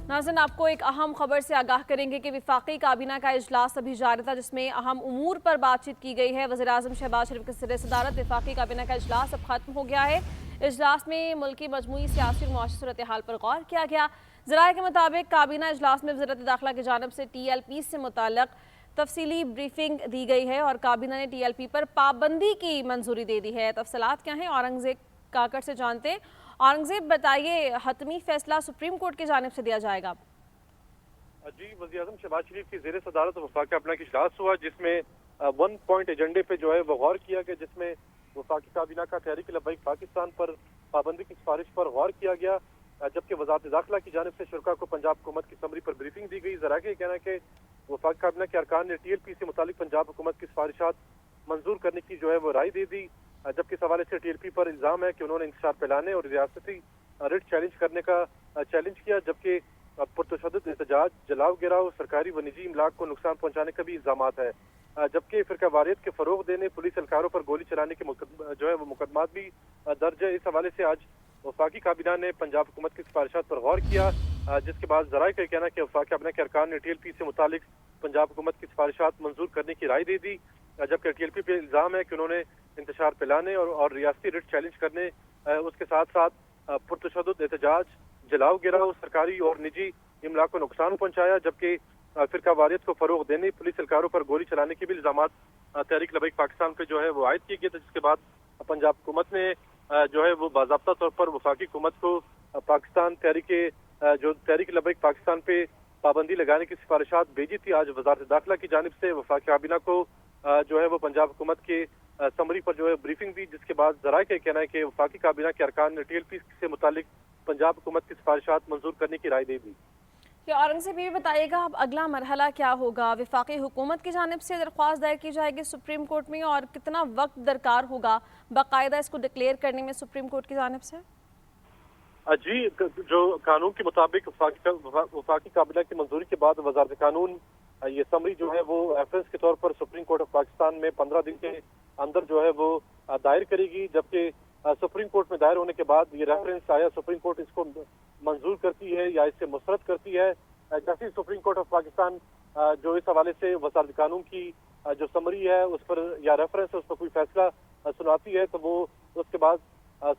नाज़रीन, आपको एक अहम खबर से आगाह करेंगे कि वफाकी काबीना का इजलास अभी जारी था, जिसमें अहम उमूर पर बातचीत की गई है। वज़ीर-ए-आज़म शहबाज शरीफ की ज़ेर सदारत वफाकी काबीना का इजलास अब खत्म हो गया है। इजलास में मुल्क की मजमूई सियासी और मुआशी सूरत हाल पर गौर किया गया। ज़राए के मुताबिक काबीना इजलास में वज़ीरत दाखिला की जानिब से TLP से मुताल्लिक़ तफसीली ब्रीफिंग दी गई है और काबीना ने TLP पर पाबंदी की मंजूरी दे दी है। तफसीलात क्या हैं, औरंगज़ेब काकड़ से जानते हैं। औरंगज़ेब, बताइए, हतमी फैसला सुप्रीम कोर्ट की जानिब से दिया जाएगा? जी, वज़ीर-ए-आज़म शहबाज शरीफ की ज़ेर सदारत वफाकी काबीना का इजलास हुआ, जिसमें 1 पॉइंट एजेंडे पे जो है वो गौर किया गया, जिसमें वफाकी काबीना का तहरीक लब्बैक पाकिस्तान पर पाबंदी की सिफारिश पर गौर किया गया। जबकि वज़ारत दाखिला की जानिब से शुरा को पंजाब हुकूमत की समरी पर ब्रीफिंग दी गई। ज़रा के कहना है कि वफाकी काबीना के अरकान ने TLP से मुतालिक पंजाब हुकूमत की सिफारिशात मंजूर करने की जो है वो राय दे दी। जबकि इस हवाले से TLP पर इल्ज़ाम है कि उन्होंने इंतशार फैलाने और रियासती रिट चैलेंज करने का चैलेंज किया, जबकि पुरतशद्दुद एहतजाज, जलाव गिराव, सरकारी व निजी इमलाक को नुकसान पहुंचाने का भी इल्जामात है। जबकि फिरका वारियत के फरोग देने, पुलिस एहलकारों पर गोली चलाने के जो है वो मुकदमात भी दर्ज है। इस हवाले से आज वफाकी काबीना ने पंजाब हुकूमत की सिफारिशात पर गौर किया, जिसके बाद जराए का कहना कि वफाकी काबीना के अरकान ने TLP से मुतालिक पंजाब हुकूमत की सिफारिशात मंजूर करने की राय दे दी। जबकि TLP पे इल्जाम है कि उन्होंने इंतशार फैलाने और रियासती रिट चैलेंज करने, उसके साथ साथ पुरतशद्दुद एहतजाज, जलाव गिराव, सरकारी और निजी इमलाक को नुकसान पहुंचाया, जबकि फिरका वारियत को फरोग देने, पुलिस एहलकारों पर गोली चलाने के भी इल्जामात तहरीक लब्बैक पाकिस्तान पे जो है वो आयद किए गए थे। जिसके बाद पंजाब हुकूमत ने जो है वो बाज़ाब्ता तौर पर वफाकी हुकूमत को पाकिस्तान तहरीक लब्बैक पाकिस्तान पे पाबंदी लगाने की सिफारिशात भेजी थी। आज वज़ारत दाखिला की जानिब से वफाकी काबीना को जो है वो पंजाब हुकूमत के समरी पर जो है ब्रीफिंग दी, जिसके बाद ज़राए का कहना है कि वफाकी काबीना के अरकान ने TLP से मुतालिक पंजाब हुकूमत की सिफारिशात मंजूर करने की राय दे दी। औरंगज़ेब, ये भी बताइएगा, अब अगला मरहला क्या होगा? वफाकी हुकूमत की जानिब से दरख्वास्त दायर की जाएगी सुप्रीम कोर्ट में, और कितना वक्त दरकार होगा बाकायदा इसको डिक्लेयर करने में सुप्रीम कोर्ट की जानिब से? जी, जो कानून के मुताबिक वफाकी काबीना की मंजूरी के बाद वज़ारत कानून ये समरी जो है वो रेफरेंस के तौर पर सुप्रीम कोर्ट ऑफ पाकिस्तान में 15 दिन के अंदर जो है वो दायर करेगी। जबकि सुप्रीम कोर्ट में दायर होने के बाद ये रेफरेंस आया सुप्रीम कोर्ट इसको मंजूर करती है या इससे मुस्तरद करती है। जैसे सुप्रीम कोर्ट ऑफ पाकिस्तान जो इस हवाले से वज़ारत कानून की जो समरी है उस पर या रेफरेंस है उस पर कोई फैसला सुनाती है, तो वो उसके बाद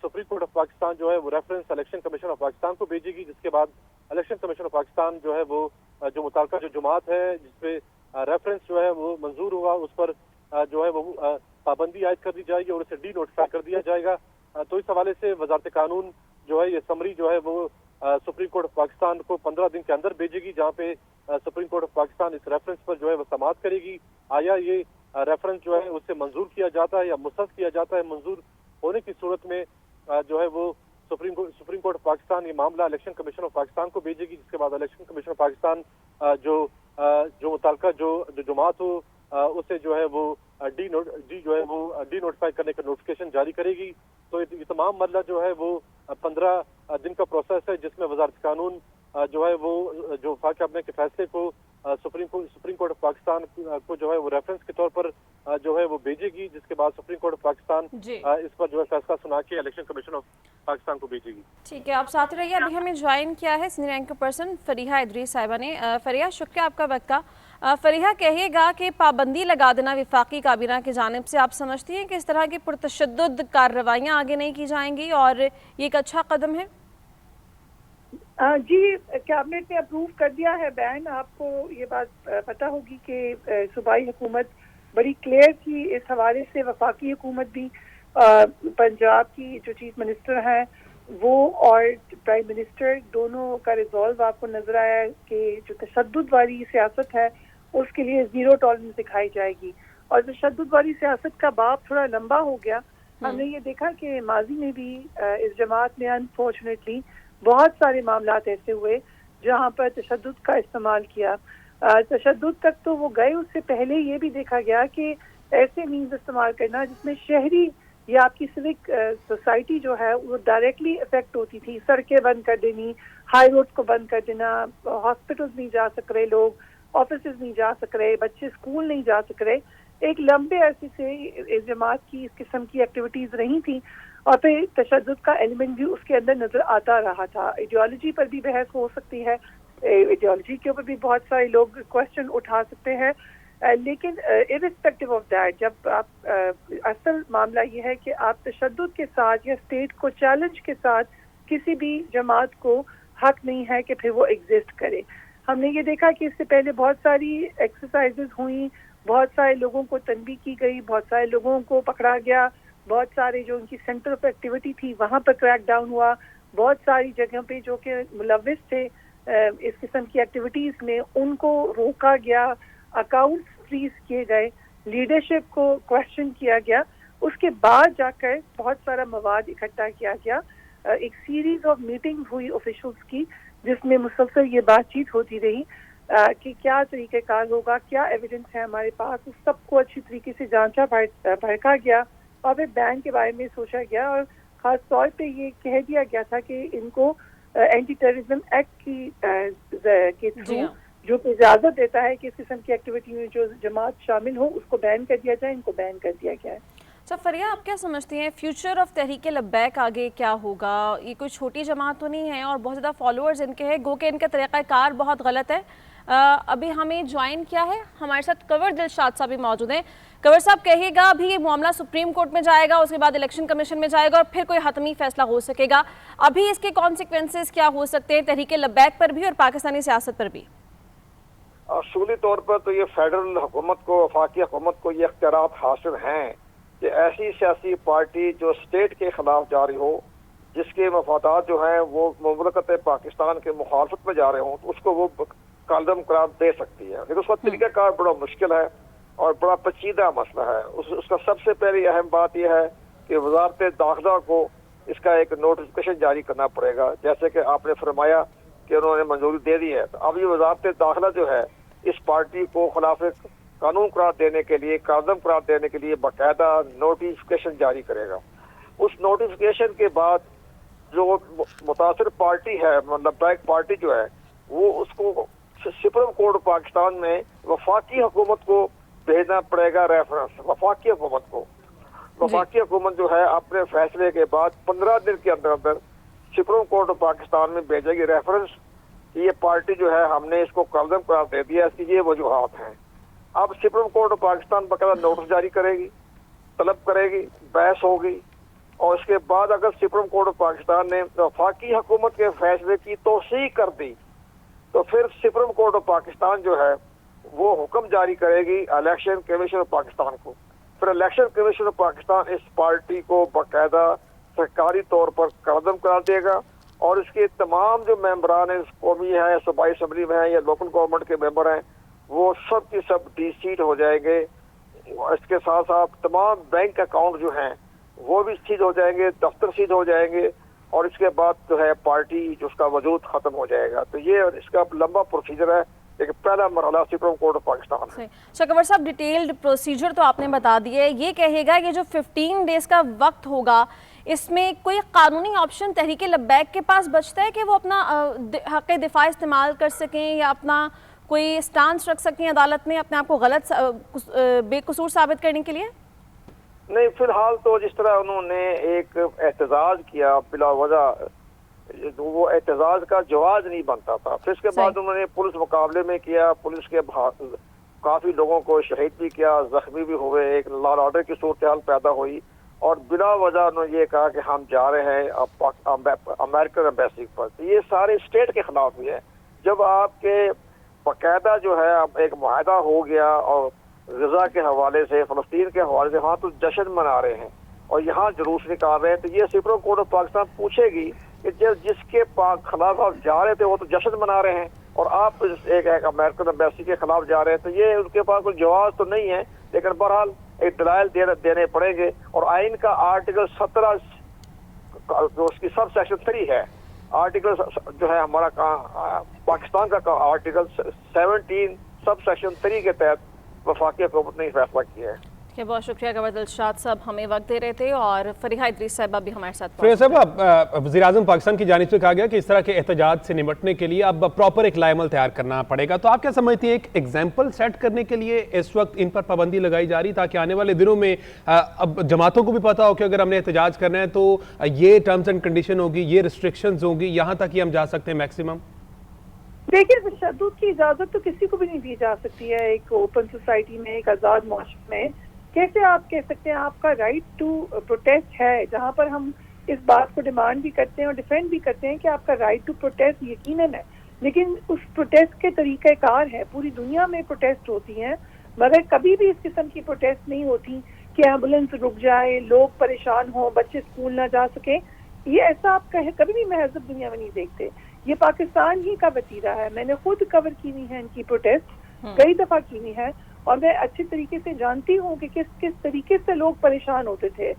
सुप्रीम कोर्ट ऑफ पाकिस्तान जो है वो reference election commission of Pakistan को भेजेगी। जिसके बाद इलेक्शन कमीशन ऑफ पाकिस्तान जो है वो जो मुताल्लिका जो जमात है जिसपे रेफरेंस जो है वो मंजूर हुआ, उस पर जो है वो पाबंदी आयद कर दी जाएगी और उसे डी नोटिफाई कर दिया जाएगा। तो इस हवाले से वज़ारत कानून जो है ये समरी जो है वो सुप्रीम कोर्ट ऑफ पाकिस्तान को 15 दिन के अंदर भेजेगी, जहाँ पे सुप्रीम कोर्ट ऑफ पाकिस्तान इस रेफरेंस पर जो है वो समाअत करेगी। आया ये रेफरेंस जो है उससे मंजूर किया जाता है या मुस्तरद किया जाता है। मंजूर होने की सूरत में जो है वो सुप्रीम कोर्ट ऑफ पाकिस्तान ये मामला इलेक्शन कमीशन ऑफ पाकिस्तान को भेजेगी। जिसके बाद इलेक्शन कमीशन ऑफ पाकिस्तान जो मुताल्लिका जो जमात हो उसे जो है वो डी नोटिफाई करने का नोटिफिकेशन जारी करेगी। तो ये तमाम मरला जो है वो 15 दिन का प्रोसेस है, जिसमें वज़ारत कानून जो है वो जो वफाकी काबीना के फैसले को सुप्रीम कोर्ट ऑफ पाकिस्तान को जो है वो रेफरेंस के तौर पर जो है वो भेजेगी। जिसके बाद सुप्रीम कोर्ट ऑफ पाकिस्तान इस पर जो है फैसला सुना के इलेक्शन कमीशन ऑफ पाकिस्तान को भेजेगी। ठीक है, आप साथ रहिए। अभी हमें ज्वाइन किया है senior anchor person Fariha Idris साहिबा ने। फरीहा, शुक्रिया आपका वक्त का। फरीहा, कहिएगा कि पाबंदी लगा देना वफाकी काबीना की जानिब से, आप समझती हैं कि इस तरह की पुरतशद्दुद कार्रवाइयाँ आगे नहीं की जाएंगी और ये एक अच्छा कदम है? जी, कैबिनेट ने अप्रूव कर दिया है बैन। आपको ये बात पता होगी कि सूबाई हुकूमत बड़ी क्लियर थी इस हवाले से। वफाकी हुकूमत भी पंजाब की जो चीफ मिनिस्टर हैं वो और प्राइम मिनिस्टर दोनों का रिजॉल्व आपको नजर आया कि जो तशद्दुद वाली सियासत है उसके लिए जीरो टॉलरेंस दिखाई जाएगी। और तशद्दुद वाली सियासत का बाब थोड़ा लंबा हो गया। हमने ये देखा कि माजी में भी इस जमात में अनफॉर्चुनेटली बहुत सारे मामलात ऐसे हुए जहाँ पर तशद्दुद का इस्तेमाल किया। तशद्दुद तक तो वो गए, उससे पहले ये भी देखा गया कि ऐसे मीन्स इस्तेमाल करना जिसमें शहरी या आपकी सिविक सोसाइटी जो है वो डायरेक्टली इफेक्ट होती थी। सड़कें बंद कर देनी, हाई रोड्स को बंद कर देना, हॉस्पिटल्स नहीं जा सक रहे लोग, ऑफिसेज नहीं जा सक रहे, बच्चे स्कूल नहीं जा सक रहे। एक लंबे अरसे से इस जमात की इस किस्म की एक्टिविटीज रही थी और फिर तशद्दुद का एलिमेंट भी उसके अंदर नजर आता रहा था। आइडियोलॉजी पर भी बहस हो सकती है, आइडियोलॉजी के ऊपर भी बहुत सारे लोग क्वेश्चन उठा सकते हैं, लेकिन इरिस्पेक्टिव ऑफ दैट जब आप असल मामला ये है कि आप तशद्दुद के साथ या स्टेट को चैलेंज के साथ किसी भी जमात को हक नहीं है कि फिर वो एग्जिस्ट करे। हमने ये देखा कि इससे पहले बहुत सारी एक्सरसाइजेज हुई, बहुत सारे लोगों को तनबीह की गई, बहुत सारे लोगों को पकड़ा गया, बहुत सारे जो उनकी सेंटर ऑफ एक्टिविटी थी वहाँ पर क्रैक डाउन हुआ, बहुत सारी जगहों पे जो कि मुलविस थे इस किस्म की एक्टिविटीज़ में उनको रोका गया, अकाउंट्स फ्रीज किए गए, लीडरशिप को क्वेश्चन किया गया। उसके बाद जाकर बहुत सारा मवाद इकट्ठा किया गया, एक सीरीज ऑफ मीटिंग हुई ऑफिशियल्स की जिसमें मुसलसल ये बातचीत होती रही कि क्या तरीक़ाकार होगा, क्या एविडेंस है हमारे पास, उस सबको अच्छी तरीके से जांचा परखा गया और फिर बैन के बारे में सोचा गया और ख़ास तौर पे ये कह दिया गया था कि इनको एंटी टेररिज्म एक्ट के थ्रू जो कि इजाज़त देता है कि इस किस्म की एक्टिविटी में जो जमात शामिल हो उसको बैन कर दिया जाए, इनको बैन कर दिया गया है। अच्छा फरिया, आप क्या समझती हैं फ्यूचर ऑफ तहरीक लब्बैक आगे क्या होगा? ये कोई छोटी जमात तो नहीं है और बहुत ज़्यादा फॉलोअर्स इनके हैं, गो के इनका तरीक़ाकार बहुत गलत है। अभी हमें ज्वाइन किया है, हमारे साथ कंवर दिलशाद साहब भी मौजूद हैं। कंवर साहब कहिएगा, अभी ये मामला सुप्रीम कोर्ट में जाएगा, उसके बाद इलेक्शन कमीशन में जाएगा और फिर कोई हतमी फैसला हो सकेगा। अभी इसके कॉन्सिक्वेंसेस क्या हो सकते हैं तहरीक लब्बैक पर भी और पाकिस्तानी सियासत पर भी? असूली तौर पर तो ये फेडरल हुकूमत को, वफाकी हुकूमत को ये इख्तियारात हासिल हैं कि ऐसी सियासी पार्टी जो स्टेट के खिलाफ जारी हो, जिसके मफादात जो हैं वो मुमलकत पाकिस्तान के मुखालफत में जा रहे हों, तो उसको वो कालदम करार दे सकती है। लेकिन उसका तरीक़ाकार बड़ा मुश्किल है और बड़ा पेचीदा मसला है। उसका सबसे पहली अहम बात यह है कि वजारत दाखिला को इसका एक नोटिफिकेशन जारी करना पड़ेगा, जैसे कि आपने फरमाया कि उन्होंने मंजूरी दे दी है। तो अब ये वजारत दाखिला जो है इस पार्टी को खिलाफ कानून करार देने के लिए, कालदम करार देने के लिए बाकायदा नोटिफिकेशन जारी करेगा। उस नोटिफिकेशन के बाद जो मुतासिर पार्टी है, मतलब बैक पार्टी जो है, वो उसको सुप्रीम कोर्ट पाकिस्तान में वफाकी हुकूमत को भेजना पड़ेगा रेफरेंस। वफाकी हुकूमत को, वफाकी हुकूमत जो है अपने फैसले के बाद 15 दिन के अंदर अंदर सुप्रीम कोर्ट पाकिस्तान में भेजेगी रेफरेंस। ये पार्टी जो है हमने इसको कालदम करार दे दिया, इसकी ये वजूहात हैं। अब सुप्रीम कोर्ट पाकिस्तान बकायदा नोटिस जारी करेगी, तलब करेगी, बहस होगी और इसके बाद अगर सुप्रीम कोर्ट पाकिस्तान ने वफाकी हुकूमत के फैसले की तौसीक कर दी तो फिर सुप्रीम कोर्ट पाकिस्तान जो है वो हुक्म जारी करेगी इलेक्शन कमीशन पाकिस्तान को। फिर इलेक्शन कमीशन पाकिस्तान इस पार्टी को बाकायदा सरकारी तौर पर कालदम करार देगा और इसके तमाम जो मेंबरान हैं, कौमी है, सूबाई असम्बली में है या लोकल गवर्नमेंट के मेंबर हैं, वो सब की सब डिसीट हो जाएंगे। इसके साथ साथ तमाम बैंक अकाउंट जो हैं वो भी सीज हो जाएंगे, दफ्तर सीज हो जाएंगे और इसके बाद जो है पार्टी जो उसका वजूद खत्म हो जाएगा। तो ये इसका लंबा प्रोसीजर है, एक पहला मरहला सुप्रीम कोर्ट पाकिस्तान है। कंवर साहब, डिटेल्ड प्रोसीजर तो आपने बता दिए, ये कहेगा कि जो 15 डेज का वक्त होगा इसमें कोई कानूनी ऑप्शन तहरीक लब्बैक के पास बचता है कि वो अपना हक़ दिफा इस्तेमाल कर सकें या अपना कोई स्टांस रख सकें अदालत में अपने आप को गलत बेकसूर साबित करने के लिए? नहीं, फिलहाल तो जिस तरह उन्होंने एक एहतजाज किया बिला वजह, वो एहतजाज का जवाब नहीं बनता था। फिर इसके बाद उन्होंने पुलिस मुकाबले में किया, पुलिस के काफी लोगों को शहीद भी किया, जख्मी भी हुए, एक लॉ एंड ऑर्डर की सूरत हाल पैदा हुई और बिला वजह उन्होंने ये कहा कि हम जा रहे हैं अमेरिकन एम्बेसी पर। तो ये सारे स्टेट के खिलाफ भी है। जब आपके बाकायदा जो है एक मुआहदा हो गया और गजा के हवाले से, फलस्तीन के हवाले से, वहाँ तो जश्न मना रहे हैं और यहाँ जुलूस निकाल रहे हैं, तो ये सुप्रीम कोर्ट ऑफ पाकिस्तान पूछेगी कि जिसके खिलाफ आप जा रहे थे वो तो जश्न मना रहे हैं और आप एक अमेरिकन एम्बेसी के खिलाफ जा रहे हैं। तो ये उनके पास कोई जवाब तो नहीं है, लेकिन बहरहाल एक दलाइल देने पड़ेंगे। और आइन का आर्टिकल 17 जो उसकी सब सेक्शन 3 है, आर्टिकल जो है हमारा पाकिस्तान का आर्टिकल 17 सब सेक्शन 3 के तहत वफाकी हुकूमत ने फैसला किया है। बहुत शुक्रिया कंवर दिलशाद साहब, हमें वक्त दे रहे थे और फरीहा इदरीस साहब भी हमारे साथ। फरीहा साहब, वज़ीर-ए-आज़म पाकिस्तान की जानिब से कहा गया कि इस तरह के एहतजाज से निपटने के लिए अब प्रॉपर एक लाएमल तैयार करना पड़ेगा, तो आप क्या समझती हैं एक एग्जाम्पल सेट करने के लिए इस वक्त इन पर पाबंदी लगाई जा रही ताकि आने वाले दिनों में अब जमातों को भी पता हो कि अगर हमने एहतजाज करना है तो ये टर्म्स एंड कंडीशन होगी, ये रिस्ट्रिक्शंस होंगी, यहाँ तक ही हम जा सकते हैं मैक्सिमम? देखिए, तशद्दुद की इजाजत तो किसी को भी नहीं दी जा सकती है एक ओपन सोसाइटी में, एक आज़ाद मुआशरे में। कैसे आप कह सकते हैं आपका राइट टू प्रोटेस्ट है, जहाँ पर हम इस बात को डिमांड भी करते हैं और डिफेंड भी करते हैं कि आपका राइट टू प्रोटेस्ट यकीनन है, लेकिन उस प्रोटेस्ट के तरीक़ाकार है। पूरी दुनिया में प्रोटेस्ट होती हैं, मगर कभी भी इस किस्म की प्रोटेस्ट नहीं होती कि एम्बुलेंस रुक जाए, लोग परेशान हों, बच्चे स्कूल ना जा सकें। ये ऐसा आप कभी भी महज़ब दुनिया में नहीं देखते। ये पाकिस्तान ही का वतीरा है। मैंने खुद कवर की हुई है इनकी प्रोटेस्ट, कई दफ़ा की हुई है, और मैं अच्छे तरीके से जानती हूँ कि किस किस तरीके से लोग परेशान होते थे।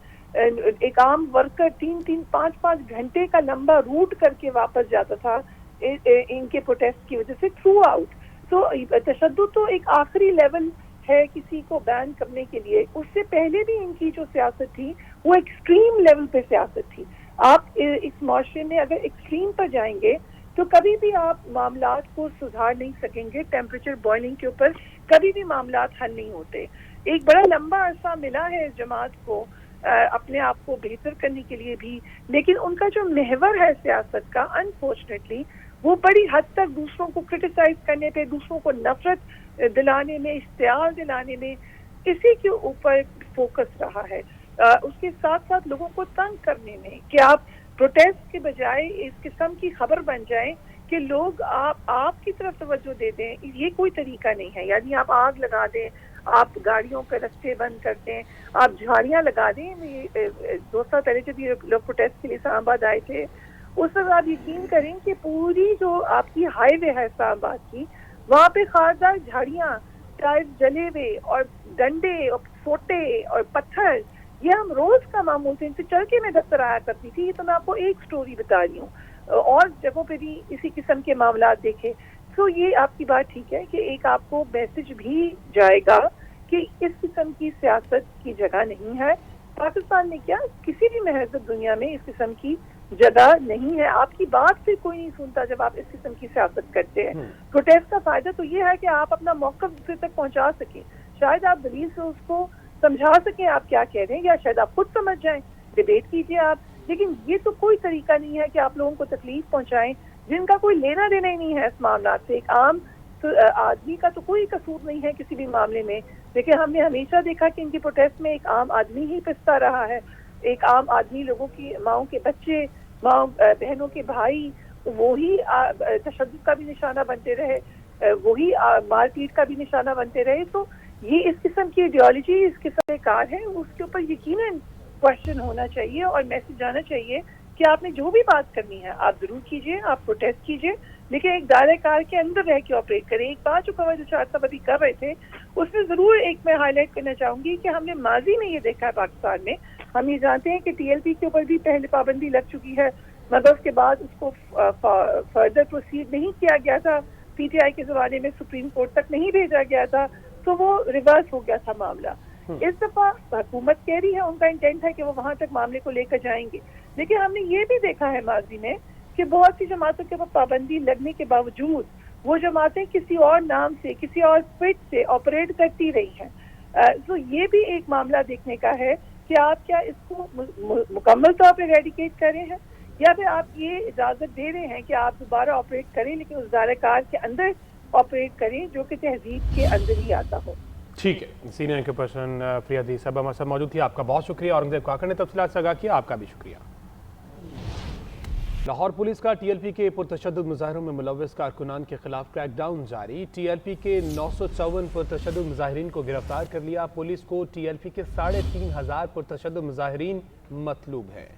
एक आम वर्कर 3-5 घंटे का लंबा रूट करके वापस जाता था इनके प्रोटेस्ट की वजह से थ्रू आउट। तो तशद्दुद तो एक आखिरी लेवल है किसी को बैन करने के लिए। उससे पहले भी इनकी जो सियासत थी वो एक्सट्रीम लेवल पे सियासत थी। आप इस माशरे में अगर एक्सट्रीम पर जाएंगे तो कभी भी आप मामलात को सुधार नहीं सकेंगे। टेम्परेचर बॉइलिंग के ऊपर कभी भी मामलात हल नहीं होते। एक बड़ा लंबा अरसा मिला है इस जमात को अपने आप को बेहतर करने के लिए भी, लेकिन उनका जो महवर है सियासत का, अनफॉर्चुनेटली वो बड़ी हद तक दूसरों को क्रिटिसाइज करने पे, दूसरों को नफरत दिलाने में, इश्तियाल दिलाने में, इसी के ऊपर फोकस रहा है। उसके साथ साथ लोगों को तंग करने में कि आप प्रोटेस्ट के बजाय इस किस्म की खबर बन जाए कि लोग आपकी तरफ तवज्जो दे दें। ये कोई तरीका नहीं है। यानी आप आग लगा दें, आप गाड़ियों के रास्ते बंद कर दें, आप झाड़ियाँ लगा दें। 2 साल पहले जब ये लोग प्रोटेस्ट के लिए इस्लामाबाद आए थे, उस वक्त आप यकीन करें कि पूरी जो आपकी हाईवे है इस्लामाबाद की, वहाँ पे खारदार झाड़ियाँ, टायर जले हुए और डंडे और सोटे और पत्थर, ये हम रोज का मामूल थे। इनसे चल के मैं दफ्तर आया करती थी। ये तो मैं आपको एक स्टोरी बता रही हूँ, और जगहों पे भी इसी किस्म के मामलात देखे। तो ये आपकी बात ठीक है कि एक आपको मैसेज भी जाएगा कि इस किस्म की सियासत की जगह नहीं है पाकिस्तान में। क्या किसी भी महज़ब दुनिया में इस किस्म की जगह नहीं है। आपकी बात से कोई नहीं सुनता जब आप इस किस्म की सियासत करते हैं। प्रोटेस्ट का फायदा तो ये है कि आप अपना मौक़िफ़ दूसरे तक पहुंचा सकें, शायद आप दलील से उसको समझा सकें आप क्या कह रहे हैं, या शायद आप खुद समझ जाएं, डिबेट कीजिए आप। लेकिन ये तो कोई तरीका नहीं है कि आप लोगों को तकलीफ पहुंचाएं जिनका कोई लेना देना ही नहीं है इस मामला से। एक आम आदमी का तो कोई कसूर नहीं है किसी भी मामले में। देखिए, हमने हमेशा देखा कि इनकी प्रोटेस्ट में एक आम आदमी ही पिसता रहा है। एक आम आदमी, लोगों की माओं के बच्चे, माओ बहनों के भाई, वही तशद्दुद का भी निशाना बनते रहे, वही मारपीट का भी निशाना बनते रहे। तो ये इस किस्म की आइडियोलॉजी, इस किस्म के कार है, उसके ऊपर यकीनन क्वेश्चन होना चाहिए और मैसेज जाना चाहिए कि आपने जो भी बात करनी है आप जरूर कीजिए, आप प्रोटेस्ट कीजिए, लेकिन एक दायरे कार के अंदर रह के ऑपरेट करें। एक बात जो कवर साहब अभी कर रहे थे, उसमें जरूर एक मैं हाईलाइट करना चाहूंगी कि हमने माजी में ये देखा है पाकिस्तान में। हम ये जानते हैं कि TLP के ऊपर भी पहले पाबंदी लग चुकी है, मगर उसके बाद उसको फर्दर प्रोसीड नहीं किया गया था। PTI के जमाने में सुप्रीम कोर्ट तक नहीं भेजा गया था, तो वो रिवर्स हो गया था मामला। इस दफा हुकूमत कह रही है, उनका इंटेंट है कि वो वहां तक मामले को लेकर जाएंगे, लेकिन हमने ये भी देखा है माजी में कि बहुत सी जमातों के ऊपर पाबंदी लगने के बावजूद वो जमातें किसी और नाम से, किसी और फिट से ऑपरेट करती रही हैं। तो ये भी एक मामला देखने का है कि आप क्या इसको मुकम्मल तौर पर रेडिकेट कर रहे हैं, या फिर आप ये इजाजत दे रहे हैं कि आप दोबारा ऑपरेट करें, लेकिन उस दायरेकार के अंदर ऑपरेट करें जो कि तहजीब के अंदर ही आता हो। ठीक है, सीनियर इंक्वायरी पर्सन प्रिया साहब हमारे साथ मौजूद थी। आपका बहुत शुक्रिया। औरंगजेब काकर ने तफसीलात साझा किया, आपका भी शुक्रिया। लाहौर पुलिस का TLP के पुरतशद्दुद मुजाहरों में मुलव्वस कारकुनान के खिलाफ क्रैकडाउन जारी। TLP के 954 पुरतशद्दुद मुजाहिरीन को गिरफ्तार कर लिया। पुलिस को TLP के 3500 पुरतशद्दुद मुजाहिरीन मतलूब है।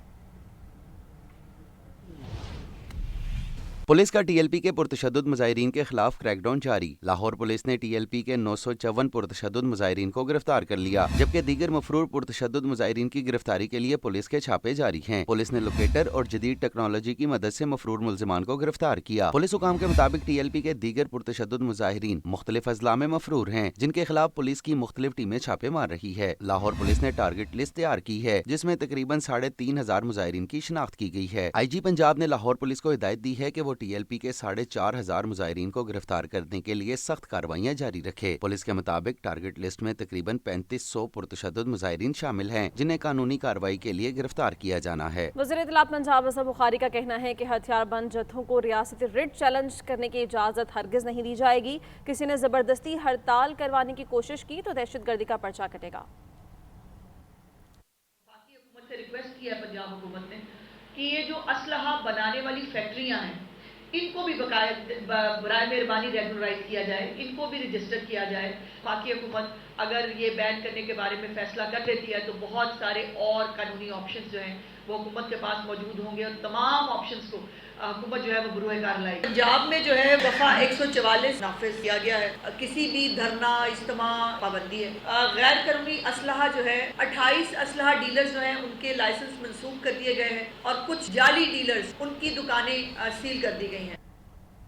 पुलिस का TLP के पुरतशद्दुद मुजाहिरीन के खिलाफ क्रैकडाउन जारी। लाहौर पुलिस ने TLP के 954 पुरतशद्दुद मुजाहिरीन को गिरफ्तार कर लिया, जबकि दीगर मफरूर पुरतशद्दुद मुजाहिरीन की गिरफ्तारी के लिए पुलिस के छापे जारी हैं। पुलिस ने लोकेटर और जदीद टेक्नोलॉजी की मदद से मफरूर मुल्जिमान को गिरफ्तार किया। पुलिस हुकाम के मुताबिक TLP के दीगर पुरतशद्दुद मुजाहिरीन मुख्तलिफ अजला में मफरूर हैं, जिनके खिलाफ पुलिस की मुख्तलिफ टीमें छापे मार रही है। लाहौर पुलिस ने टारगेट लिस्ट तैयार की है, जिसमें तकरीबन 3500 मुजाहिरीन की शिनाख्त की गई है। IG पंजाब ने लाहौर पुलिस को हिदायत दी है कि वो TLP के 4,500 मुजाहिरीन को गिरफ्तार करने के लिए सख्त कार्रवाइयाँ जारी रखे। पुलिस के मुताबिक टारगेट लिस्ट में तकरीबन 3500 पुरतशद्दुद मुजाहिरीन शामिल हैं, जिन्हें कानूनी कार्रवाई के लिए गिरफ्तार किया जाना है। वज़ीर इत्तलात पंजाब असद बुखारी का कहना है कि हथियारबंद जत्थों को रियासती रिट चैलेंज करने की इजाज़त हरगिज़ नहीं दी जाएगी। किसी ने ज़बरदस्ती हड़ताल करवाने की कोशिश की तो दहशतगर्दी का पर्चा कटेगा। से रिक्वेस्ट किया है पंजाब हुकूमत ने कि ये जो असलहा बनाने वाली फैक्ट्रियां हैं इनको भी बराए मेहरबानी रेगुलराइज किया जाए, इनको भी रजिस्टर किया जाए। बाकी हुकूमत अगर ये बैन करने के बारे में फैसला कर देती है तो बहुत सारे और कानूनी ऑप्शंस जो हैं वो हुकूमत के पास मौजूद होंगे और तमाम ऑप्शंस को हुकूमत जो है वो बरूए कार लाएगी। पंजाब में जो है दफ़ा 144 नाफिज किया गया है। किसी भी धरना इज्तिमा पाबंदी है। गैर कानूनी असलहा जो है 28 असलहा डीलर्स जो हैं उनके लाइसेंस मंसूख कर दिए गए हैं और कुछ जाली डीलर्स उनकी दुकानें सील कर दी गई हैं।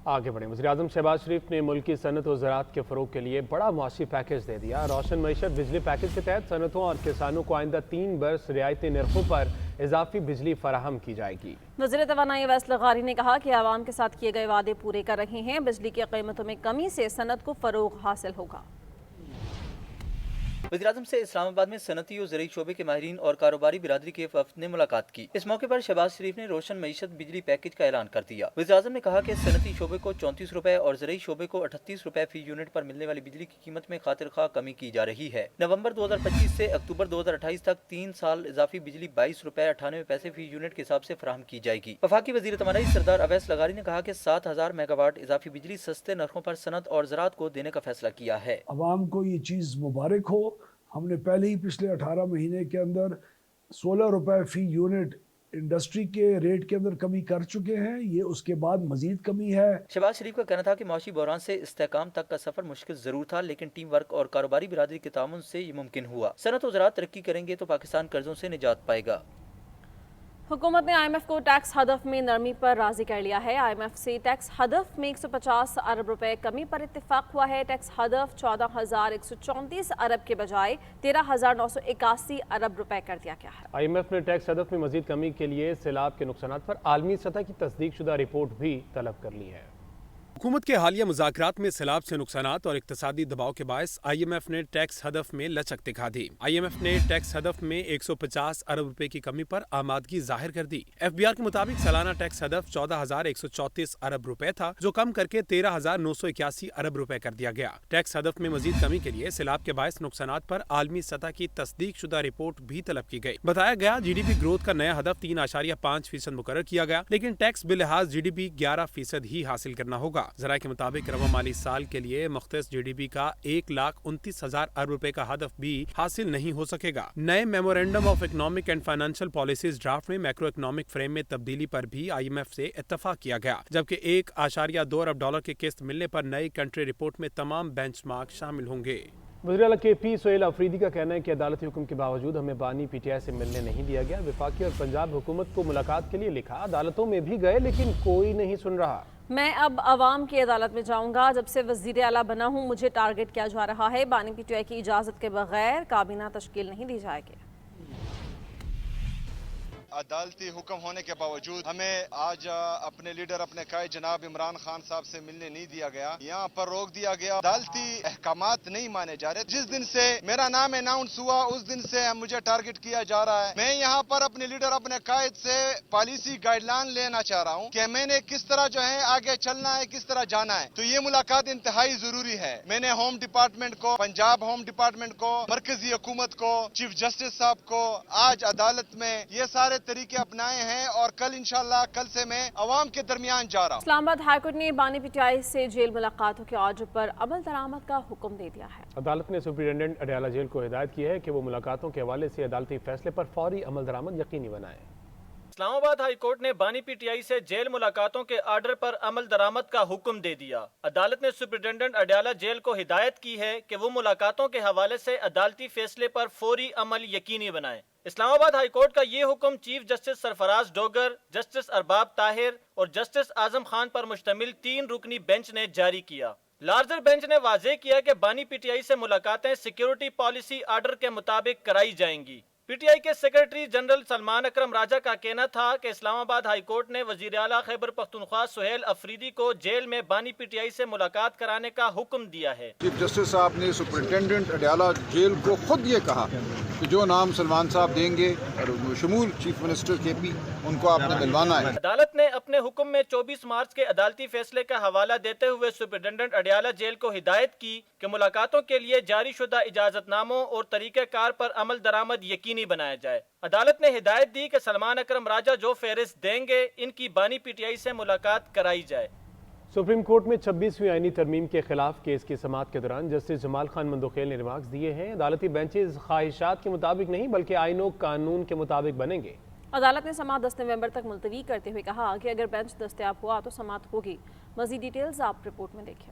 आगे बढ़े। वज़ीर-ए-आज़म शहबाज शरीफ ने मुल्क की सनत और ज़राअत के फ़रोग के लिए बड़ा मुआशी पैकेज दे दिया। रोशन मईशत बिजली पैकेज के तहत सनतों और किसानों को आइंदा 3 बरस रियायती नरखों पर इजाफी बिजली फराहम की जाएगी। वज़ीर तवानाई अवैस लगारी ने कहा कि आवाम के साथ किए गए वादे पूरे कर रहे हैं। बिजली की कीमतों में कमी से सनत को फ़रोग हासिल होगा। वज़ीर-ए-आज़म से इस्लामाबाद में सनती और ज़रूरी शोबे के माहिरीन और कारोबारी बिरादरी के वफ़द ने मुलाकात की। इस मौके पर शहबाज शरीफ ने रोशन मईशत बिजली पैकेज का ऐलान कर दिया। वज़ीर-ए-आज़म ने कहा कि सनती शोबे को 34 रुपए और ज़रूरी शोबे को 38 रुपए फी यूनिट पर मिलने वाली बिजली की कीमत में खातिर खा कमी की जा रही है। नवंबर 2025 से अक्टूबर 2028 तक 3 साल इजाफी बिजली 22 रुपए 98 पैसे फी यूनिट के हिसाब से फराहम की जाएगी। वफाकी वज़ीर तवानाई सरदार अवैस लगारी ने कहा कि 7000 मेगावाट इजाफी बिजली सस्ते नरखों पर सनत और ज़राअत को देने का फैसला किया है। अवाम को ये चीज़ मुबारक हो। हमने पहले ही पिछले 18 महीने के अंदर 16 रुपए फी यूनिट इंडस्ट्री के रेट के अंदर कमी कर चुके हैं। ये उसके बाद मजीद कमी है। शहबाज शरीफ का कहना था कि माशी बहरान से इस्तेहकाम तक का सफर मुश्किल जरूर था, लेकिन टीम वर्क और कारोबारी बिरादरी के तामुन से ये मुमकिन हुआ। सनत और ज़राअत तरक्की करेंगे तो पाकिस्तान कर्जों से निजात पाएगा। हुकूमत ने IMF को टैक्स हदफ में नरमी पर राजी कर लिया है। IMF से टैक्स हदफ में 150 अरब रुपए कमी पर इत्तेफाक हुआ है। टैक्स हदफ 14,134 अरब के बजाय 13,981 अरब रुपए कर दिया गया है। IMF ने टैक्स हदफ में मजीद कमी के लिए सैलाब के नुकसानात पर आलमी सतह की तस्दीक शुदा रिपोर्ट भी तलब कर ली है। हुकूमत के हालिया मुज़ाकरात में सैलाब से नुकसानात और इक्तसादी दबाव के बायस IMF ने टैक्स हदफ में लचक दिखा दी। IMF ने टैक्स हदफ में 150 अरब रुपए की कमी पर आमादगी जाहिर कर दी। FBR के मुताबिक सालाना टैक्स हदफ 14,134 अरब रुपए था, जो कम करके 13,981 अरब रुपए कर दिया गया। टैक्स हदफ में मजीद कमी के लिए सैलाब के बायस नुकसानात पर आलमी सतह की तस्दीक शुदा रिपोर्ट भी तलब की गई। बताया गया GDP ग्रोथ का नया हदफ 3.5% मुकर्रर किया गया, लेकिन टैक्स बिलिहाज GDP 11% ही हासिल करना होगा। ज़राए के मुताबिक रवा माली साल के लिए मुख्तस GDP का 1,29,000 अरब रुपए का हदफ भी हासिल नहीं हो सकेगा। नए memorandum of economic and financial policies draft में मैक्रो इकोनॉमिक फ्रेम में तब्दीली पर भी IMF से इत्तफाक किया गया, जबकि 1.2 अरब डॉलर की किस्त मिलने पर नई कंट्री रिपोर्ट में तमाम बेंचमार्क शामिल होंगे। वज़ीर आला KP सोहेल अफरीदी का कहना है कि अदालती हुक्म के बावजूद हमें बानी PTI से मिलने नहीं दिया गया। वफाकी और पंजाब हुकूमत को मुलाकात के लिए लिखा, अदालतों में भी गए लेकिन कोई नहीं सुन रहा। मैं अब अवाम की अदालत में जाऊंगा। जब से वज़ीर आला बना हूं मुझे टारगेट किया जा रहा है। बानी PTI की इजाज़त के बगैर काबीना तश्कील नहीं दी जाएगी। अदालती हुक्म होने के बावजूद हमें आज अपने लीडर अपने कायद जनाब इमरान खान साहब से मिलने नहीं दिया गया। यहाँ पर रोक दिया गया। अदालती अहकामात नहीं माने जा रहे। जिस दिन से मेरा नाम अनाउंस हुआ उस दिन से मुझे टारगेट किया जा रहा है। मैं यहाँ पर अपने लीडर अपने कायद से पॉलिसी गाइडलाइन लेना चाह रहा हूँ कि मैंने किस तरह जो है आगे चलना है, किस तरह जाना है। तो ये मुलाकात इंतहाई जरूरी है। मैंने होम डिपार्टमेंट को, पंजाब होम डिपार्टमेंट को, मरकजी हुकूमत को, चीफ जस्टिस साहब को आज अदालत में ये सारे तरीके अपनाए हैं और कल इंशाल्लाह कल से मैं अवाम के दरमियान जा रहा हूँ। इस्लामाबाद हाईकोर्ट ने बानी PTI से जेल मुलाकातों के ऑर्डर पर अमल दरामद का हुक्म दे दिया है। अदालत ने सुप्रिंटेंडेंट अडयाला जेल को हिदायत की है कि वो मुलाकातों के हवाले से अदालती फैसले पर फौरी अमल दरामद यकीनी बनाए। इस्लामाबाद हाई कोर्ट ने बानी PTI से जेल मुलाकातों के आर्डर पर अमल दरामद का हुक्म दे दिया। अदालत ने सुप्रिंटेंडेंट अडयाला जेल को हिदायत की है कि वो मुलाकातों के हवाले से अदालती फैसले पर फौरी अमल यकीनी बनाए। इस्लामाबाद हाई कोर्ट का ये हुक्म chief justice Sarfaraz Dogar, justice Arbab Tahir और जस्टिस आजम खान पर मुश्तमिल 3 रुकनी बेंच ने जारी किया। लार्जर बेंच ने वाज़ेह किया कि बानी PTI से मुलाकातें सिक्योरिटी पॉलिसी आर्डर के मुताबिक कराई जाएंगी। PTI के सेक्रेटरी जनरल सलमान अकरम राजा का कहना था कि इस्लामाबाद हाई कोर्ट ने वजीर आला खैबर पख्तूनख्वा सुहेल अफरीदी को जेल में बानी PTI से मुलाकात कराने का हुक्म दिया है। चीफ जस्टिस साहब ने सुपरिटेंडेंट अडयाला जेल को खुद ये कहा कि जो नाम सलमान साहब देंगे और शमूल चीफ मिनिस्टर KP उनको आपने मिलवाना है। अदालत ने अपने हुक्म में 24 मार्च के अदालती फैसले का हवाला देते हुए सुपरिटेंडेंट अडयाला जेल को हिदायत की कि मुलाकातों के लिए जारी शुदा इजाजतनामों और तरीक़ेकार पर अमल दरामद यकीनी बनाया जाए। अदालत ने हिदायत दी कि सलमान अकरम राजा जो फहरिस्त देंगे इनकी बानी PTI से मुलाकात कराई जाए। सुप्रीम कोर्ट में 26वीं आईनी तरमीम के खिलाफ केस की समाअत के दौरान जस्टिस जमाल खान मंदोखेल ने रिमार्क्स दिए हैं। अदालती बेंचेस ख्वाहिशात के मुताबिक नहीं बल्कि आईन और कानून के मुताबिक बनेंगे। अदालत ने समाअत 10 नवंबर तक मुलतवी करते हुए कहा कि अगर बेंच दस्तयाब हुआ तो समाअत होगी। मज़ीद डिटेल्स आप रिपोर्ट में देखें।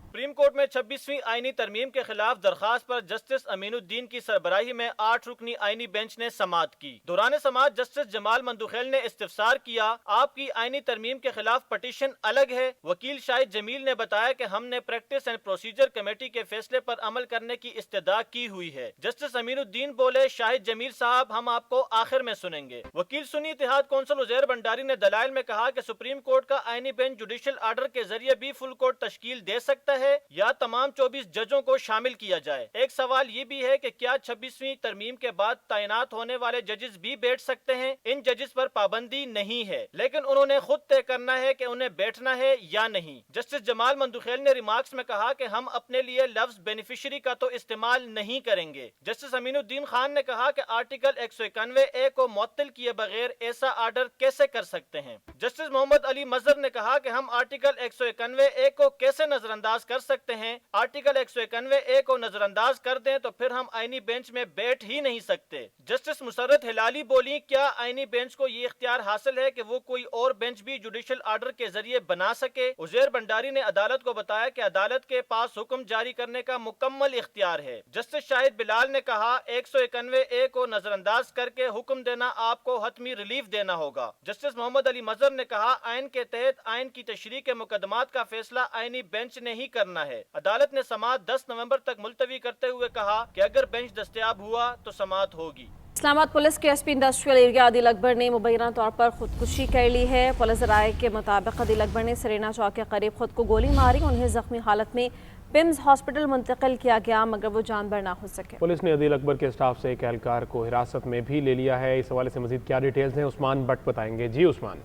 सुप्रीम कोर्ट में 26वीं आईनी तरमीम के खिलाफ दरखास्त पर जस्टिस अमीनुद्दीन की सरबराही में 8 रुकनी आईनी बेंच ने समाअत की। दौरान समाअत जस्टिस जमाल मंदोखेल ने इस्तिफसार किया, आपकी आईनी तरमीम के खिलाफ पटिशन अलग है। वकील शाहिद जमील ने बताया कि हमने प्रैक्टिस एंड प्रोसीजर कमेटी के फैसले पर अमल करने की इस्तदा की हुई है। जस्टिस अमीनुद्दीन बोले, शाहिद जमील साहब हम आपको आखिर में सुनेंगे। वकील सुन्नी इत्तेहाद कौंसल उजैर भंडारी ने दलाइल में कहा कि सुप्रीम कोर्ट का आईनी बेंच जुडिशल आर्डर के जरिए भी फुल कोर्ट तश्कील दे सकता है या तमाम 24 जजों को शामिल किया जाए। एक सवाल ये भी है कि क्या 26वीं तरमीम के बाद तैनात होने वाले जजेस भी बैठ सकते हैं? इन जजेस पर पाबंदी नहीं है, लेकिन उन्होंने खुद तय करना है कि उन्हें बैठना है या नहीं। जस्टिस जमाल मंदोखेल ने रिमार्क्स में कहा कि हम अपने लिए लफ्ज बेनिफिशरी का तो इस्तेमाल नहीं करेंगे। जस्टिस अमीनुद्दीन खान ने कहा कि आर्टिकल 191A को मुअत्तल किए बगैर ऐसा आर्डर कैसे कर सकते हैं। जस्टिस मोहम्मद अली मजहर ने कहा कि हम आर्टिकल 191A को कैसे नजरअंदाज कर सकते हैं। आर्टिकल 191A को नजरअंदाज कर दें तो फिर हम आईनी बेंच में बैठ ही नहीं सकते। जस्टिस मुसर्रत हिलाली बोली, क्या आईनी बेंच को ये इख्तियार हासिल है कि वो कोई और बेंच भी जुडिशल आर्डर के जरिए बना सके? उजैर भंडारी ने अदालत को बताया कि अदालत के पास हुक्म जारी करने का मुकम्मल इख्तियार है। जस्टिस शाहिद बिलाल ने कहा, 191A को नजरअंदाज करके हुक्म देना आपको हतमी रिलीफ देना होगा। जस्टिस मोहम्मद अली मजहर ने कहा, आइन के तहत आइन की तशरीह के मुकदमात का फैसला आईनी बेंच ने ही करना है। अदालत ने समाअत 10 नवंबर तक मुलतवी करते हुए कहा कि अगर बेंच दस्तयाब हुआ तो समाअत होगी। इस्लामाबाद पुलिस के SP industrial area Adil Akbar ने मुबैना तौर पर खुदकुशी कर ली है। पुलिस राय के मुताबिक आदिल अकबर ने सरेना चौक के करीब खुद को गोली मारी। उन्हें जख्मी हालत में पिम्स हॉस्पिटल मुंतकिल किया गया मगर वो जानबर ना हो सके। पुलिस ने आदिल अकबर के स्टाफ से एक एहलकार को हिरासत में भी ले लिया है। इस हवाले से मजीद क्या डिटेल्स हैं उस्मान भट्ट बताएंगे। जी उस्मान।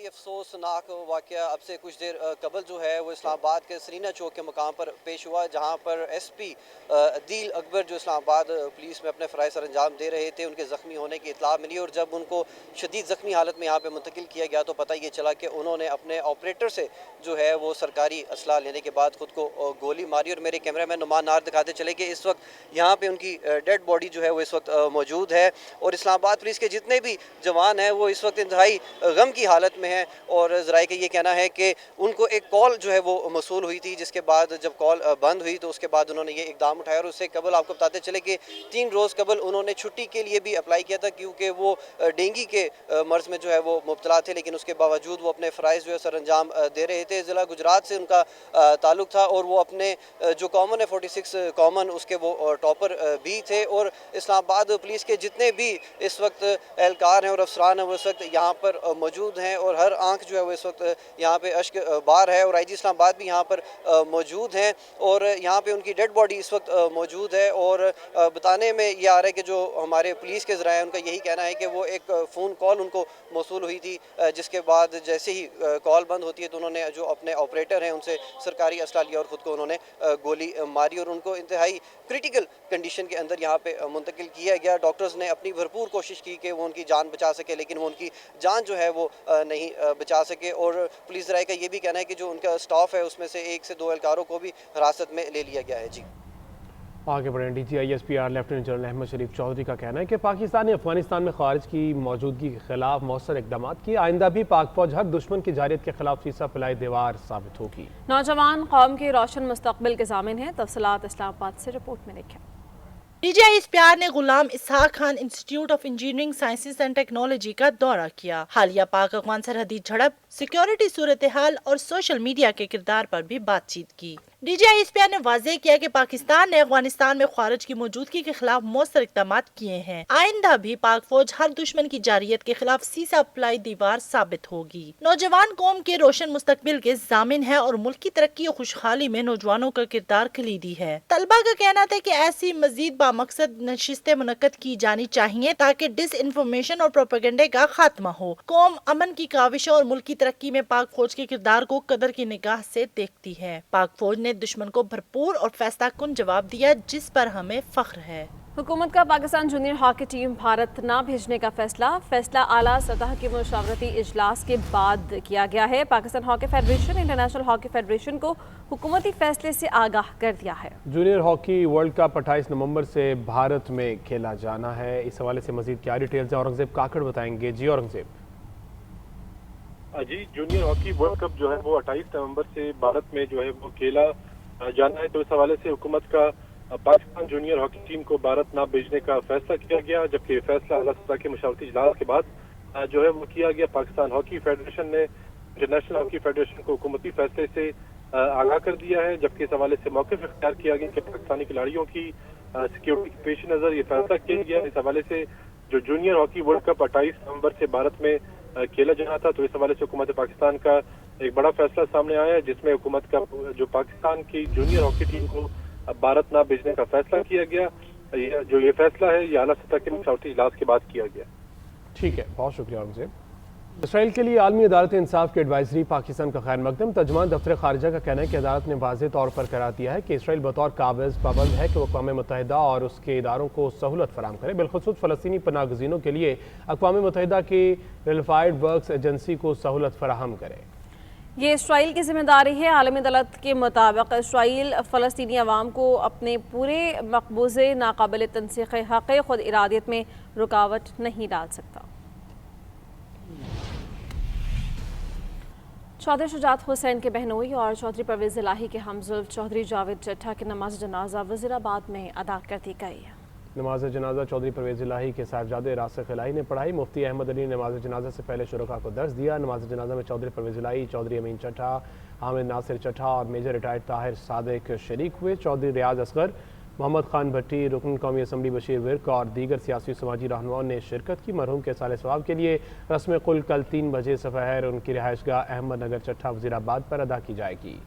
अफसोसनाक वाक़या अब से कुछ देर कबल जो है वो इस्लामाबाद के सरीना चौक के मकाम पर पेश हुआ, जहाँ पर SP आदिल अकबर जो इस्लामाबाद पुलिस में अपने फ़राइज़ सर अंजाम दे रहे थे, उनके ज़ख्मी होने की इत्तला मिली और जब उनको शदीद ज़ख्मी हालत में यहाँ पे मुंतकिल किया गया तो पता ये चला कि उन्होंने अपने ऑपरेटर से जो है वो सरकारी असला लेने के बाद खुद को गोली मारी। और मेरे कैमरा मैन नुमान नार दिखाते चले कि इस वक्त यहाँ पे उनकी डेड बॉडी जो है वो इस वक्त मौजूद है और इस्लामाबाद पुलिस के जितने भी जवान हैं वो इस वक्त इंतहाई गम की हालत में हैं। और ज़राए का ये कहना है कि उनको एक कॉल जो है वो मसूल हुई थी, जिसके बाद जब कॉल बंद हुई तो उसके बाद उन्होंने ये इकदाम उठाया। और उससे कबल आपको बताते चले कि 3 रोज़ कबल उन्होंने छुट्टी के लिए भी अप्लाई किया था क्योंकि वो डेंगू के मर्ज़ में जो है वो मुब्तला थे, लेकिन उसके बावजूद वो अपने फ़राइज़ जो है सर अंजाम दे रहे थे। ज़िला गुजरात से उनका ताल्लुक़ था और वो अपने जो कॉमन है 46 कॉमन उसके वो टॉपर भी थे। और इस्लामाबाद पुलिस के जितने भी इस वक्त एहलकार हैं और अफसरान हैं वो इस वक्त यहाँ पर मौजूद हैं और हर आंख जो है वो इस वक्त यहाँ पे अश्क बार है। और IG इस्लामाबाद भी यहाँ पर मौजूद हैं और यहाँ पे उनकी डेड बॉडी इस वक्त मौजूद है। और बताने में ये आ रहा है कि जो हमारे पुलिस के ज़राए उनका यही कहना है कि वो एक फ़ोन कॉल उनको मौसूल हुई थी, जिसके बाद जैसे ही कॉल बंद होती है तो उन्होंने जो अपने ऑपरेटर हैं उनसे सरकारी असला लिया और ख़ुद को उन्होंने गोली मारी और उनको इंतहाई क्रिटिकल कंडीशन के अंदर यहाँ पे मुंतकिल किया गया। डॉक्टर्स ने अपनी भरपूर कोशिश की कि वो उनकी जान बचा सके, लेकिन वो उनकी जान जो है वो नहीं बचा सके। और पुलिस राय का ये भी कहना है कि जो उनका स्टाफ है उसमें से 1 से 2 एहलकारों को भी हिरासत में ले लिया गया है। जी आगे बढ़ें। DGI SPR lieutenant general Ahmed Sharif Chaudhry का कहना है कि पाकिस्तान ने अफगानिस्तान में खारिज की मौजूदगी के खिलाफ मौसर इकदाम किए। आइंदा भी पाक फौज हर दुश्मन की जारियत के खिलाफ सीसा फैलाई दीवार साबित होगी। नौजवान कौम के रोशन मुस्तकबिल के ज़ामिन हैं। तफसीलात इस्लामाबाद से रिपोर्ट में देखें। DGI SPR ने Ghulam Ishaq Khan institute of engineering sciences and technology का दौरा किया। हालिया पाक अफगान सरहदी झड़प, सिक्योरिटी सूरत हाल और सोशल मीडिया के किरदार पर भी बातचीत की। DGISPR ने वाज़ेह किया कि पाकिस्तान ने अफगानिस्तान में ख्वारिज की मौजूदगी के खिलाफ मौसर इक़दामात किए हैं। आइंदा भी पाक फौज हर दुश्मन की जारियत के खिलाफ सीसा अप्लाई दीवार साबित होगी। नौजवान कौम के रोशन मुस्तकबिल के जामिन है और मुल्क की तरक्की और खुशहाली में नौजवानों का किरदार कलीदी है। तलबा का कहना था कि ऐसी मजीद बामकसद नशिस्तें मुनक्कद की जानी चाहिए ताकि डिस इन्फॉर्मेशन और प्रोपेगेंडे का खात्मा हो। कौम अमन की काविशों और मुल्क की तरक्की में पाक फौज के किरदार को कदर की निगाह से देखती है। पाक फौज ने दुश्मन को भरपूर और फैसला कुन जवाब दिया, जिस पर हमें फख्र है। हुकूमत का Pakistan junior hockey team Bharat ना भेजने का फैसला आला सतह के मुशावरती इजलास के बाद किया गया है। Pakistan hockey federation international hockey federation को हुकूमती फैसले से आगाह कर दिया है। जूनियर हॉकी वर्ल्ड कप 28 नवंबर से भारत में खेला जाना है। इस हवाले से मजीद क्या डिटेल्स है औरंगजेब काकड़ बताएंगे। जी औरंगजेब। जी, जूनियर हॉकी वर्ल्ड कप जो है वो 28 नवंबर से भारत में जो है वो खेला जाना है। तो इस हवाले से हुकूमत का पाकिस्तान जूनियर हॉकी टीम को भारत ना भेजने का फैसला किया गया, जबकि फैसला आला सतह के मुशावरती इजलास के बाद जो है वो किया गया। पाकिस्तान हॉकी फेडरेशन ने इंटरनेशनल हॉकी फेडरेशन को हुकूमती फैसले से आगाह कर दिया है, जबकि इस हवाले से मौक़िफ़ इख्तियार किया गया कि पाकिस्तानी खिलाड़ियों की सिक्योरिटी के पेश नज़र ये फैसला किया गया। इस हवाले से जो जूनियर हॉकी वर्ल्ड कप 28 नवंबर से भारत में खेला जाना था, तो इस हवाले से हुकूमत पाकिस्तान का एक बड़ा फैसला सामने आया है, जिसमें हुकूमत का जो पाकिस्तान की जूनियर हॉकी टीम को भारत ना भेजने का फैसला किया गया। ये फैसला है ये आला सतह के मुशावरती इजलास के बाद किया गया। ठीक है, बहुत शुक्रिया औरंगजेब। इसराइल के लिए आलमी अदालत इंसाफ की एडवाइजरी पाकिस्तान का खैर मकदम। तर्जुमान दफ्तर खारजा का कहना है कि अदालत ने वाज़ेह तौर पर करार दिया है कि इसराइल बतौर काबिज़ पाबंद है कि वो अक़वाम मुत्तहिदा और उसके इदारों को सहूलत फराम करे, बिलखुसूस फ़लस्तीनी पनाहगज़ीनों के लिए अक़वाम मुत्तहिदा की रिलीफ़ाइड वर्क्स एजेंसी को सहूलत फराहम करे। ये इसराइल की जिम्मेदारी है। आलमी अदालत के मुताबिक इसराइल फ़लस्तीनी अवाम को अपने पूरे मकबूज़े नाकाबिल तनसीख़ हक़ खुद इरादियत में रुकावट नहीं डाल सकता। चौधरी शुजात हुसैन के बहनोई और चौधरी परवेज़ इलाही के हमज़ुल्फ़ चौधरी जावेद चट्ठा की नमाज जनाजा वज़ीराबाद में अदा कर दी गई। नमाज जनाजा चौधरी परवेज़ इलाही के साहबजादे रासिख इलाही ने पढ़ाई। मुफ्ती अहमद अली ने नमाज जनाजा से पहले शुरका को दर्स दिया। नमाज जनाजा में चौधरी परवेज़ इलाही, चौधरी अमीन चट्ठा, हामिद नासिर चट्ठा और मेजर रिटायर्ड ताहिर सादिक शरीक हुए। चौधरी रियाज असगर, मोहम्मद खान भट्टी, रुकन कौमी असम्बली बशीर विर्क और दीगर सियासी समाजी रहनुमाओं ने शिरकत की। मरहूम के साले सवाब के लिए रस्म कुल कल 3 बजे सफ़हर उनकी रिहाइशगाह अहमद नगर चट्ठा वज़ीराबाद पर अदा की जाएगी।